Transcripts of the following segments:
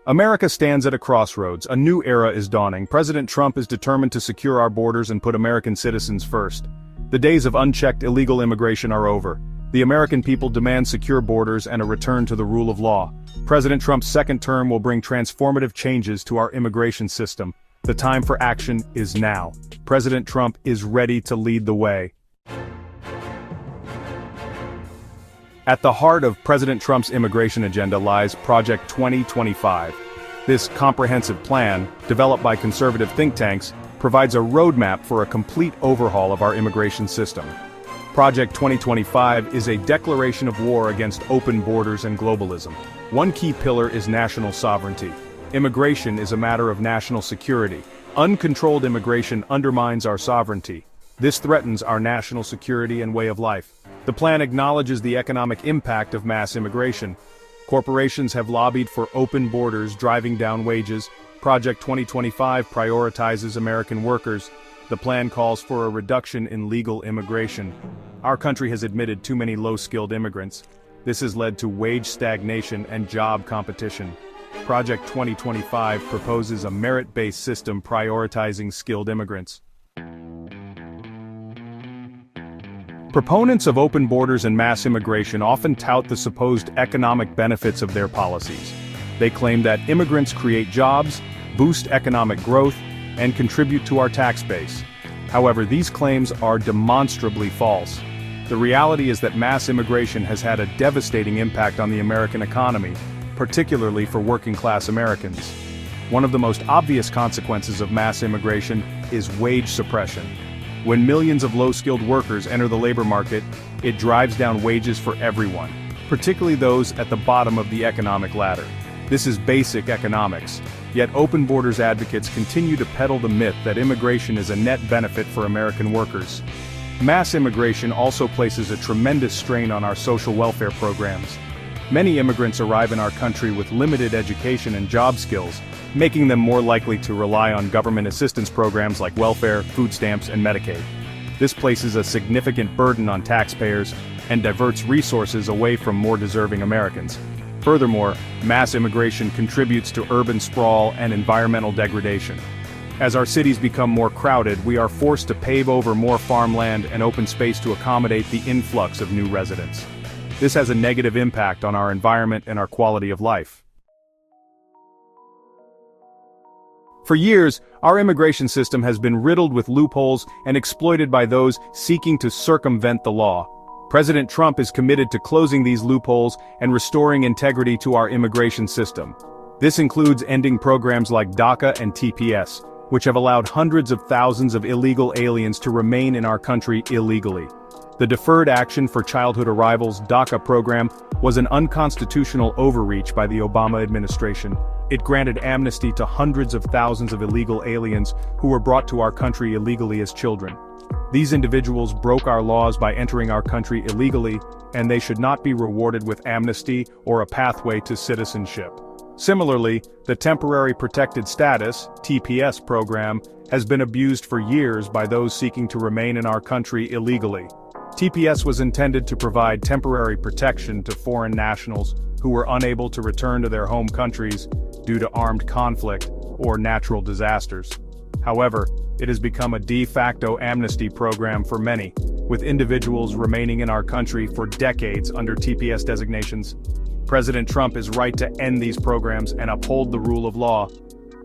America stands at a crossroads. A new era is dawning. President Trump is determined to secure our borders and put American citizens first. The days of unchecked illegal immigration are over. The American people demand secure borders and a return to the rule of law. President Trump's second term will bring transformative changes to our immigration system. The time for action is now. President Trump is ready to lead the way. At the heart of President Trump's immigration agenda lies Project 2025. This comprehensive plan, developed by conservative think tanks, provides a roadmap for a complete overhaul of our immigration system. Project 2025 is a declaration of war against open borders and globalism. One key pillar is national sovereignty. Immigration is a matter of national security. Uncontrolled immigration undermines our sovereignty. This threatens our national security and way of life. The plan acknowledges the economic impact of mass immigration. Corporations have lobbied for open borders, driving down wages. Project 2025 prioritizes American workers. The plan calls for a reduction in legal immigration. Our country has admitted too many low-skilled immigrants. This has led to wage stagnation and job competition. Project 2025 proposes a merit-based system prioritizing skilled immigrants. Proponents of open borders and mass immigration often tout the supposed economic benefits of their policies. They claim that immigrants create jobs, boost economic growth, and contribute to our tax base. However, these claims are demonstrably false. The reality is that mass immigration has had a devastating impact on the American economy, particularly for working-class Americans. One of the most obvious consequences of mass immigration is wage suppression. When millions of low-skilled workers enter the labor market, it drives down wages for everyone, particularly those at the bottom of the economic ladder. This is basic economics, yet open borders advocates continue to peddle the myth that immigration is a net benefit for American workers. Mass immigration also places a tremendous strain on our social welfare programs. Many immigrants arrive in our country with limited education and job skills, making them more likely to rely on government assistance programs like welfare, food stamps, and Medicaid. This places a significant burden on taxpayers and diverts resources away from more deserving Americans. Furthermore, mass immigration contributes to urban sprawl and environmental degradation. As our cities become more crowded, we are forced to pave over more farmland and open space to accommodate the influx of new residents. This has a negative impact on our environment and our quality of life. For years, our immigration system has been riddled with loopholes and exploited by those seeking to circumvent the law. President Trump is committed to closing these loopholes and restoring integrity to our immigration system. This includes ending programs like DACA and TPS, which have allowed hundreds of thousands of illegal aliens to remain in our country illegally. The Deferred Action for Childhood Arrivals (DACA) program was an unconstitutional overreach by the Obama administration. It granted amnesty to hundreds of thousands of illegal aliens who were brought to our country illegally as children. These individuals broke our laws by entering our country illegally, and they should not be rewarded with amnesty or a pathway to citizenship. Similarly, the Temporary Protected Status (TPS) program has been abused for years by those seeking to remain in our country illegally. TPS was intended to provide temporary protection to foreign nationals who were unable to return to their home countries due to armed conflict or natural disasters. However, it has become a de facto amnesty program for many, with individuals remaining in our country for decades under TPS designations. President Trump is right to end these programs and uphold the rule of law.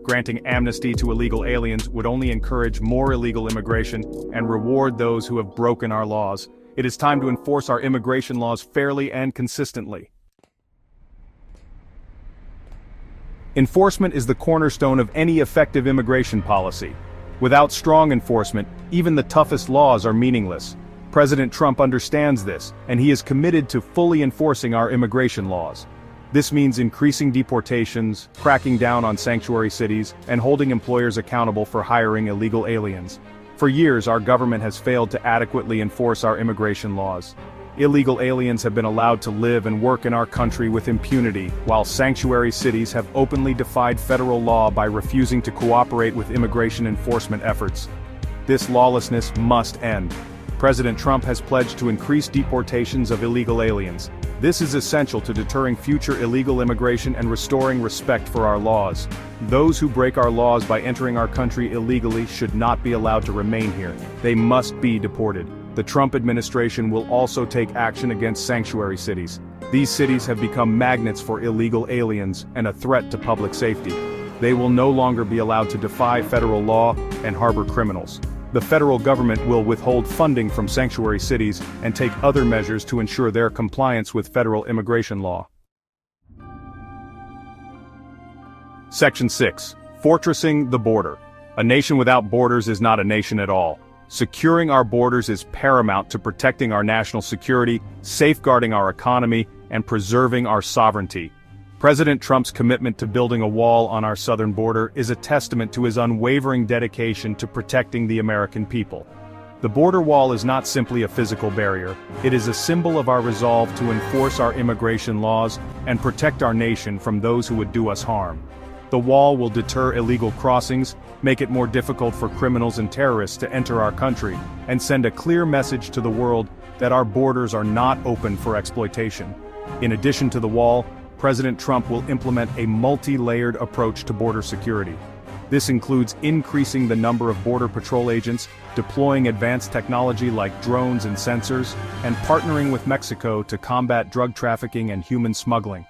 Granting amnesty to illegal aliens would only encourage more illegal immigration and reward those who have broken our laws. It is time to enforce our immigration laws fairly and consistently. Enforcement is the cornerstone of any effective immigration policy. Without strong enforcement, even the toughest laws are meaningless. President Trump understands this, and he is committed to fully enforcing our immigration laws. This means increasing deportations, cracking down on sanctuary cities, and holding employers accountable for hiring illegal aliens. For years, our government has failed to adequately enforce our immigration laws. Illegal aliens have been allowed to live and work in our country with impunity, while sanctuary cities have openly defied federal law by refusing to cooperate with immigration enforcement efforts. This lawlessness must end. President Trump has pledged to increase deportations of illegal aliens. This is essential to deterring future illegal immigration and restoring respect for our laws. Those who break our laws by entering our country illegally should not be allowed to remain here. They must be deported. The Trump administration will also take action against sanctuary cities. These cities have become magnets for illegal aliens and a threat to public safety. They will no longer be allowed to defy federal law and harbor criminals. The federal government will withhold funding from sanctuary cities and take other measures to ensure their compliance with federal immigration law. Section 6. Fortressing the border. A nation without borders is not a nation at all. Securing our borders is paramount to protecting our national security, safeguarding our economy, and preserving our sovereignty. President Trump's commitment to building a wall on our southern border is a testament to his unwavering dedication to protecting the American people. The border wall is not simply a physical barrier, it is a symbol of our resolve to enforce our immigration laws and protect our nation from those who would do us harm. The wall will deter illegal crossings, make it more difficult for criminals and terrorists to enter our country, and send a clear message to the world that our borders are not open for exploitation. In addition to the wall, President Trump will implement a multi-layered approach to border security. This includes increasing the number of Border Patrol agents, deploying advanced technology like drones and sensors, and partnering with Mexico to combat drug trafficking and human smuggling.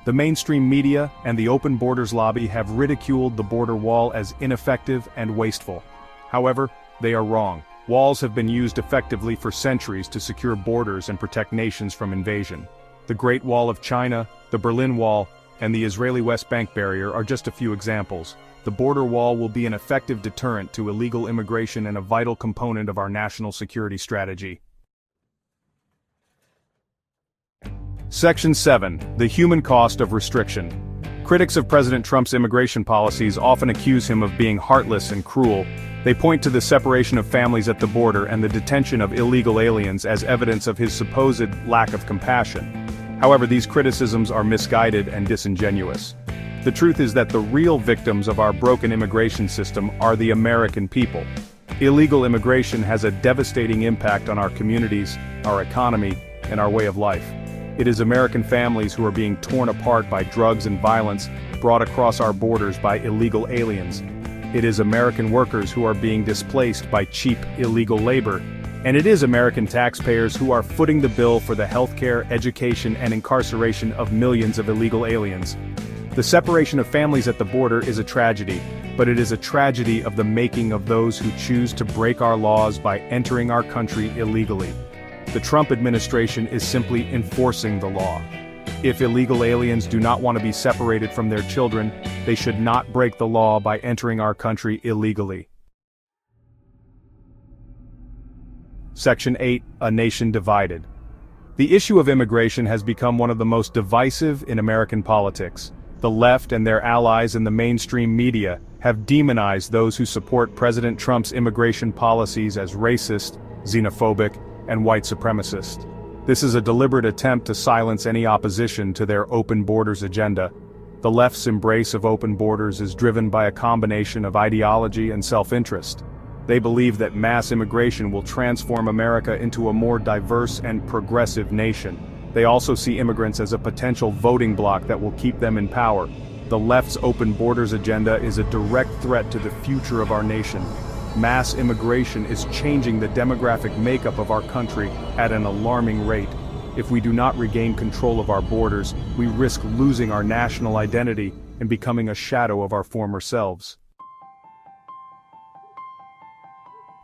The mainstream media and the Open Borders lobby have ridiculed the border wall as ineffective and wasteful. However, they are wrong. Walls have been used effectively for centuries to secure borders and protect nations from invasion. The Great Wall of China, the Berlin Wall, and the Israeli West Bank barrier are just a few examples. The border wall will be an effective deterrent to illegal immigration and a vital component of our national security strategy. Section 7. The human cost of restriction. Critics of President Trump's immigration policies often accuse him of being heartless and cruel. They point to the separation of families at the border and the detention of illegal aliens as evidence of his supposed lack of compassion. However, these criticisms are misguided and disingenuous. The truth is that the real victims of our broken immigration system are the American people. Illegal immigration has a devastating impact on our communities, our economy, and our way of life. It is American families who are being torn apart by drugs and violence brought across our borders by illegal aliens. It is American workers who are being displaced by cheap, illegal labor. And it is American taxpayers who are footing the bill for the healthcare, education, and incarceration of millions of illegal aliens. The separation of families at the border is a tragedy, but it is a tragedy of the making of those who choose to break our laws by entering our country illegally. The Trump administration is simply enforcing the law. If illegal aliens do not want to be separated from their children, they should not break the law by entering our country illegally. Section 8. A nation divided. The issue of immigration has become one of the most divisive in American politics. The left and their allies in the mainstream media have demonized those who support President Trump's immigration policies as racist, xenophobic, and white supremacist. This is a deliberate attempt to silence any opposition to their open borders agenda. The left's embrace of open borders is driven by a combination of ideology and self-interest. They believe that mass immigration will transform America into a more diverse and progressive nation. They also see immigrants as a potential voting bloc that will keep them in power. The left's open borders agenda is a direct threat to the future of our nation. Mass immigration is changing the demographic makeup of our country at an alarming rate. If we do not regain control of our borders, we risk losing our national identity and becoming a shadow of our former selves.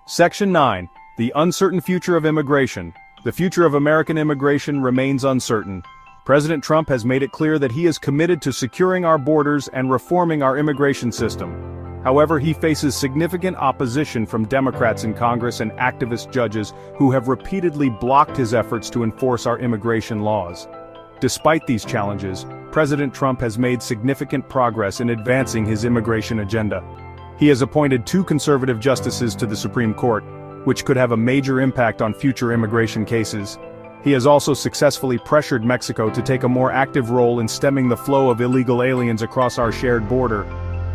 Section 9. The uncertain future of immigration. The future of American immigration remains uncertain. President Trump has made it clear that he is committed to securing our borders and reforming our immigration system. However, he faces significant opposition from Democrats in Congress and activist judges who have repeatedly blocked his efforts to enforce our immigration laws. Despite these challenges, President Trump has made significant progress in advancing his immigration agenda. He has appointed 2 conservative justices to the Supreme Court, which could have a major impact on future immigration cases. He has also successfully pressured Mexico to take a more active role in stemming the flow of illegal aliens across our shared border.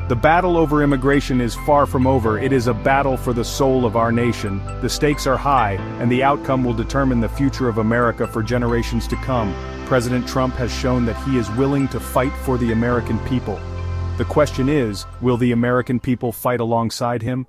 The battle over immigration is far from over. It is a battle for the soul of our nation. The stakes are high, and the outcome will determine the future of America for generations to come. President Trump has shown that he is willing to fight for the American people. The question is, will the American people fight alongside him?